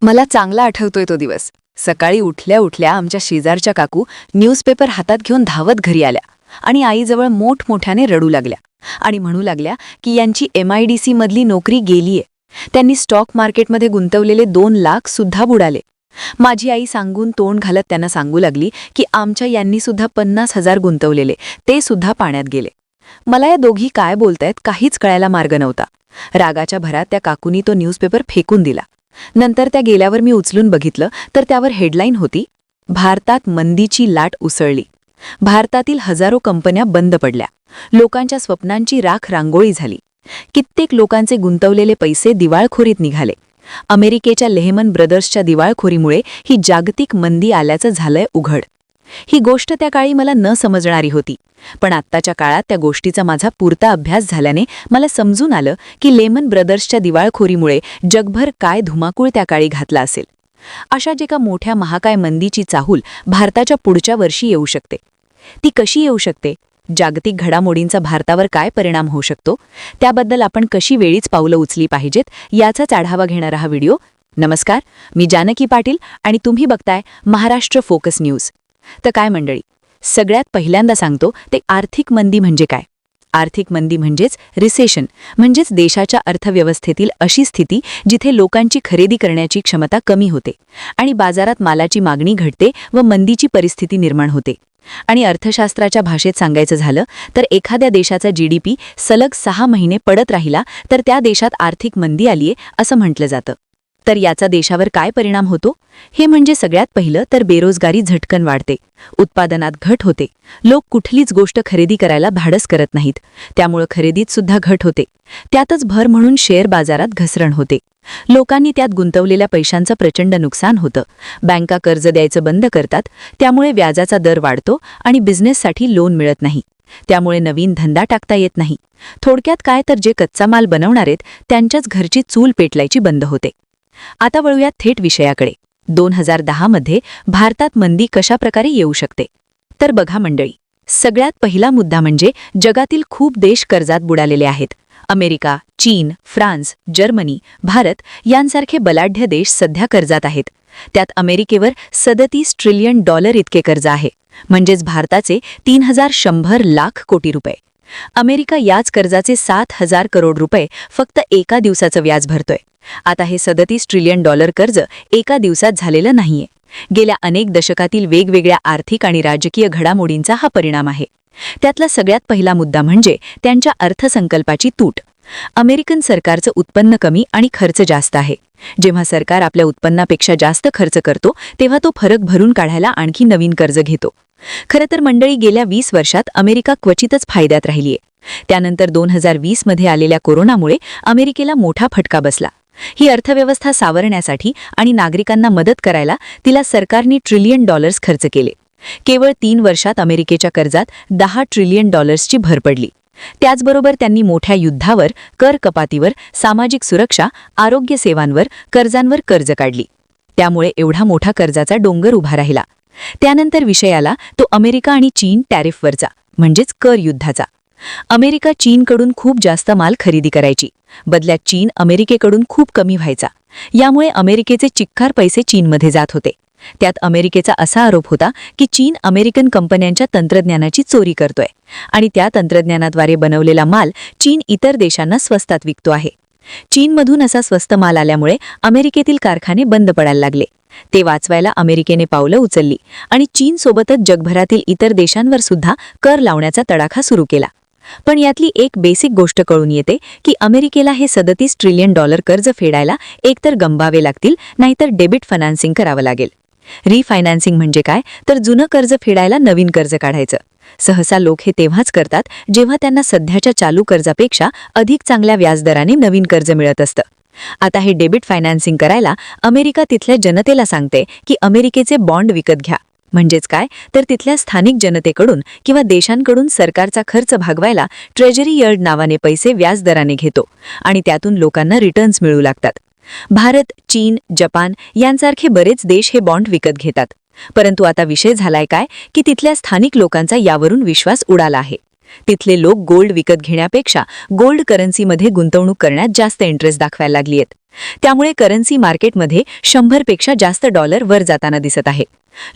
मला चांगला आठवतोय तो दिवस. सकाळी उठल्या उठल्या आमच्या शेजारच्या काकू न्यूजपेपर हातात घेऊन धावत घरी आल्या आणि आईजवळ मोठमोठ्याने रडू लागल्या आणि म्हणू लागल्या की यांची MIDC मधली नोकरी गेलीये. त्यांनी स्टॉक मार्केटमध्ये गुंतवलेले 2 लाख सुद्धा बुडाले. माझी आई सांगून तोंड घालत त्यांना सांगू लागली की आमच्या यांनी सुद्धा 50,000 गुंतवलेले ते सुद्धा पाण्यात गेले. मला या दोघी काय बोलतायत काहीच कळायला मार्ग नव्हता. रागाच्या भरात त्या काकूनी तो न्यूजपेपर फेकून दिला. नंतर त्या गेल्यावर मी उचलून बघितलं तर त्यावर हेडलाईन होती, भारतात मंदीची लाट उसळली. भारतातील हजारो कंपन्या बंद पडल्या. लोकांच्या स्वप्नांची राख रांगोळी झाली. कित्येक लोकांचे गुंतवलेले पैसे दिवाळखोरीत निघाले. अमेरिकेच्या लेहमन ब्रदर्सच्या दिवाळखोरीमुळे ही जागतिक मंदी आल्याचं झालंय उघड. ही गोष्ट त्या काळी मला न समजणारी होती, पण आत्ताच्या काळात त्या गोष्टीचा माझा पुरता अभ्यास झाल्याने मला समजून आलं की लेमन ब्रदर्सच्या दिवाळखोरीमुळे जगभर काय धुमाकूळ त्या काळी घातला असेल. अशा एका मोठ्या महाकाय मंदीची चाहूल भारताच्या पुढच्या वर्षी येऊ शकते. ती कशी येऊ शकते? जागतिक घडामोडींचा भारतावर काय परिणाम होऊ शकतो? त्याबद्दल आपण कशी वेळीच पावलं उचलली पाहिजेत याचाच आढावा घेणारा हा व्हिडिओ. नमस्कार, मी जानकी पाटील आणि तुम्ही बघताय महाराष्ट्र फोकस न्यूज. तर काय मंडळी, सगळ्यात पहिल्यांदा सांगतो ते आर्थिक मंदी म्हणजे काय. आर्थिक मंदी म्हणजेच रिसेशन, म्हणजेच देशाच्या अर्थव्यवस्थेतील अशी स्थिती जिथे लोकांची खरेदी करण्याची क्षमता कमी होते आणि बाजारात मालाची मागणी घटते व मंदीची परिस्थिती निर्माण होते. आणि अर्थशास्त्राच्या भाषेत सांगायचं झालं तर एखाद्या देशाचा GDP सलग 6 महिने पडत राहिला तर त्या देशात आर्थिक मंदी आलीये असं म्हटलं जातं. तर याचा देशावर काय परिणाम होतो? हे म्हणजे सगळ्यात पहिलं तर बेरोजगारी झटकन वाढते, उत्पादनात घट होते, लोक कुठलीच गोष्ट खरेदी करायला धाडस करत नाहीत, त्यामुळे खरेदीत सुद्धा घट होते. त्यातच भर म्हणून शेअर बाजारात घसरण होते. लोकांनी त्यात गुंतवलेल्या पैशांचं प्रचंड नुकसान होतं. बँका कर्ज द्यायचं बंद करतात, त्यामुळे व्याजाचा दर वाढतो आणि बिझनेससाठी लोन मिळत नाही, त्यामुळे नवीन धंदा टाकता येत नाही. थोडक्यात काय तर जे कच्चा माल बनवणारेत त्यांच्याच घरची चूल पेटलायची बंद होते. आता वळूयात थेट विषयाकडे. 2010 मध्ये भारतात मंदी कशा प्रकारे येऊ शकते? तर बघा मंडळी, सगळ्यात पहिला मुद्दा म्हणजे जगातील खूप देश कर्जात बुडालेले आहेत. अमेरिका, चीन, फ्रान्स, जर्मनी, भारत यांसारखे बलाढ्य देश सध्या कर्जात आहेत. त्यात अमेरिकेवर $37 ट्रिलियन इतके कर्ज आहे, म्हणजेच भारताचे 3100 लाख कोटी रुपये. अमेरिका याच कर्जाचे 7,000 करोड रुपये फक्त एका दिवसाचं व्याज भरतोय. आता हे $37 ट्रिलियन कर्ज एका दिवसात झालेलं नाहीये. गेल्या अनेक दशकातील वेगवेगळ्या आर्थिक आणि राजकीय घडामोडींचा हा परिणाम आहे. त्यातला सगळ्यात पहिला मुद्दा म्हणजे त्यांच्या अर्थसंकल्पाची तूट. अमेरिकन सरकारचं उत्पन्न कमी आणि खर्च जास्त आहे. जेव्हा सरकार आपल्या उत्पन्नापेक्षा जास्त खर्च करतो तेव्हा तो फरक भरून काढायला आणखी नवीन कर्ज घेतो. खरं तर मंडळी, गेल्या 20 वर्षात अमेरिका क्वचितच फायद्यात राहिलीये. त्यानंतर 2020 मध्ये आलेल्या कोरोनामुळे अमेरिकेला मोठा फटका बसला. ही अर्थव्यवस्था सावरण्यासाठी आणि नागरिकांना मदत करायला तिला सरकारने $1 ट्रिलियन खर्च केले. केवळ 3 वर्षात अमेरिकेच्या कर्जात $10 ट्रिलियन ची भर पडली. त्याचबरोबर त्यांनी मोठ्या युद्धावर, कर कपातीवर, सामाजिक सुरक्षा, आरोग्य सेवांवर, कर्जांवर कर्ज काढली. त्यामुळे एवढा मोठा कर्जाचा डोंगर उभा राहिला. त्यानंतर विषय आला तो अमेरिका आणि चीन टॅरिफवरचा, म्हणजेच कर युद्धाचा. अमेरिका चीनकडून खूप जास्त माल खरेदी करायची, बदल्यात चीन अमेरिकेकडून खूप कमी व्हायचा. यामुळे अमेरिकेचे चिक्कार पैसे चीनमध्ये जात होते. त्यात अमेरिकेचा असा आरोप होता की चीन अमेरिकन कंपन्यांच्या तंत्रज्ञानाची चोरी करतोय आणि त्या तंत्रज्ञानाद्वारे बनवलेला माल चीन इतर देशांना स्वस्तात विकतो आहे. चीनमधून असा स्वस्त माल आल्यामुळे अमेरिकेतील कारखाने बंद पडायला लागले. ते वाचवायला अमेरिकेने पावलं उचलली आणि चीनसोबतच जगभरातील इतर देशांवर सुद्धा कर लावण्याचा तडाखा सुरू केला. पण यातली एक बेसिक गोष्ट कळून येते की अमेरिकेला हे $37 ट्रिलियन कर्ज फेडायला एकतर गंबावे लागतील, नाहीतर डेबिट फायनान्सिंग करावं लागेल. रिफायनान्सिंग म्हणजे काय तर जुनं कर्ज फेडायला नवीन कर्ज काढायचं. सहसा लोक हे तेव्हाच करतात जेव्हा त्यांना सध्याच्या चालू कर्जापेक्षा अधिक चांगल्या व्याजदराने नवीन कर्ज मिळत असतं. आता हे डेबिट फायनान्सिंग करायला अमेरिका तिथल्या जनतेला सांगते की अमेरिकेचे बॉन्ड विकत घ्या. म्हणजेच काय तर तिथल्या स्थानिक जनतेकडून किंवा देशांकडून सरकारचा खर्च भागवायला ट्रेजरी यील्ड नावाने पैसे व्याजदराने घेतो आणि त्यातून लोकांना रिटर्न्स मिळू लागतात. भारत, चीन, जपान यांसारखे बरेच देश हे बॉन्ड विकत घेतात. परंतु आता विषय झालाय काय की तिथल्या स्थानिक लोकांचा यावरून विश्वास उडाला आहे. तिथले लोक गोल्ड विकत घेण्यापेक्षा गोल्ड करन्सीमध्ये गुंतवणूक करण्यात जास्त इंटरेस्ट दाखवायला लागली आहेत. त्यामुळे करन्सी मार्केटमध्ये 100 पेक्षा जास्त डॉलर वर जाताना दिसत आहे.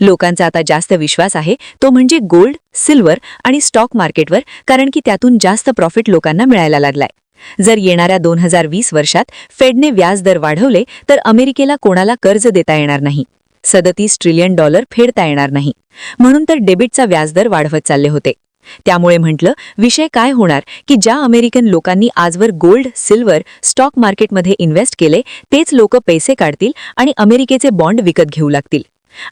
लोकांचा आता जास्त विश्वास आहे तो म्हणजे गोल्ड, सिल्वर आणि स्टॉक मार्केटवर, कारण की त्यातून जास्त प्रॉफिट लोकांना मिळायला लागलाय. जर येणाऱ्या 2020 वर्षात फेडने व्याजदर वाढवले तर अमेरिकेला कोणाला कर्ज देता येणार नाही. $37 ट्रिलियन फेडता येणार नाही. म्हणून तर डेबिटचा व्याजदर वाढवत चालले होते. त्यामुळे म्हटलं, विषय काय होणार की ज्या अमेरिकन लोकांनी आजवर गोल्ड, सिल्वर, स्टॉक मार्केटमध्ये इन्व्हेस्ट केले तेच लोक पैसे काढतील आणि अमेरिकेचे बॉन्ड विकत घेऊ लागतील.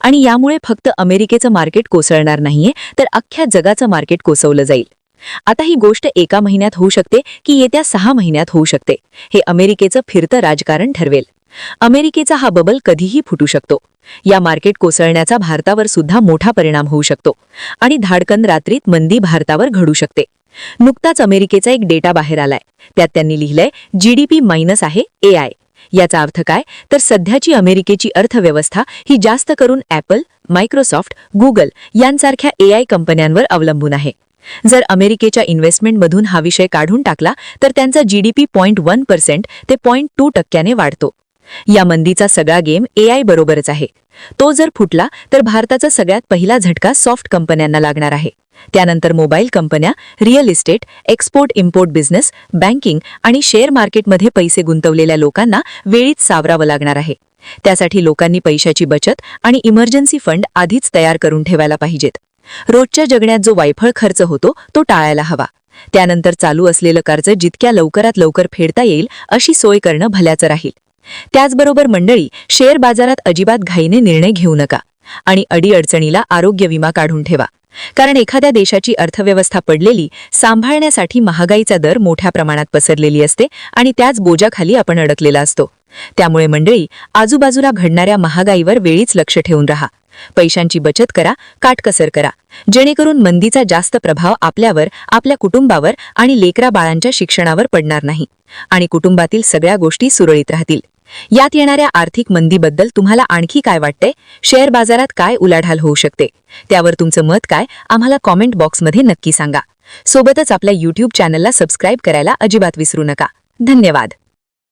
आणि यामुळे फक्त अमेरिकेचं मार्केट कोसळणार नाहीये, तर अख्ख्या जगाचं मार्केट कोसवलं जाईल. आता ही गोष्ट एका महिन्यात होऊ शकते की येत्या 6 महिन्यात होऊ शकते. हे अमेरिकेचं फिरतं राजकारण ठरवेल. अमेरिकेचा हा बबल कधीही फुटू शकतो. या मार्केट कोसळण्याचा भारतावर सुद्धा मोठा परिणाम होऊ शकतो आणि धाडकन रात्रीत मंदी भारतावर घडू शकते. नुकताच अमेरिकेचा एक डेटा बाहेर आलाय. त्यात त्यांनी लिहिलंय GDP मायनस आहे AI. याचा अर्थ काय, तर सध्याची अमेरिकेची अर्थव्यवस्था ही जास्त करून ॲपल, मायक्रोसॉफ्ट, गुगल यांसारख्या AI कंपन्यांवर अवलंबून आहे. जर अमेरिकेच्या इन्व्हेस्टमेंटमधून हा विषय काढून टाकला तर त्यांचा GDP 0.1% ते 0.2% वाढतो. या मंदीचा सगळा गेम AI बरोबरच आहे. तो जर फुटला तर भारताचा सगळ्यात पहिला झटका सॉफ्ट कंपन्यांना लागणार आहे. त्यानंतर मोबाईल कंपन्या, real estate, export import business, banking आणि शेअर मार्केटमध्ये पैसे गुंतवलेल्या लोकांना वेळीच सावरावं लागणार आहे. त्यासाठी लोकांनी पैशाची बचत आणि इमर्जन्सी फंड आधीच तयार करून ठेवायला पाहिजेत. रोजच्या जगण्यात जो वायफळ खर्च होतो तो टाळायला हवा. त्यानंतर चालू असलेलं कर्ज जितक्या लवकरात लवकर फेडता येईल अशी सोय करणं भल्याचं राहील. त्याचबरोबर मंडळी, शेअर बाजारात अजिबात घाईने निर्णय घेऊ नका आणि अडीअडचणीला आरोग्य विमा काढून ठेवा. कारण एखाद्या देशाची अर्थव्यवस्था पडलेली सांभाळण्यासाठी महागाईचा दर मोठ्या प्रमाणात पसरलेली असते आणि त्याच बोजाखाली आपण अडकलेला असतो. त्यामुळे मंडळी, आजूबाजूला घडणाऱ्या महागाईवर वेळीच लक्ष ठेवून राहा. पैशांची बचत करा, काटकसर करा, जेणेकरून मंदीचा जास्त प्रभाव आपल्यावर, आपल्या कुटुंबावर आणि लेकरा बाळांच्या शिक्षणावर पडणार नाही आणि कुटुंबातील सगळ्या गोष्टी सुरळीत राहतील. यात येणाऱ्या आर्थिक मंदीबद्दल तुम्हाला आणखी काय वाटते? शेअर बाजारात काय उलाढाल होऊ शकते? त्यावर तुमचं मत काय, आम्हाला कॉमेंट बॉक्समध्ये नक्की सांगा. सोबतच आपल्या YouTube चॅनलला सबस्क्राईब करायला अजिबात विसरू नका. धन्यवाद.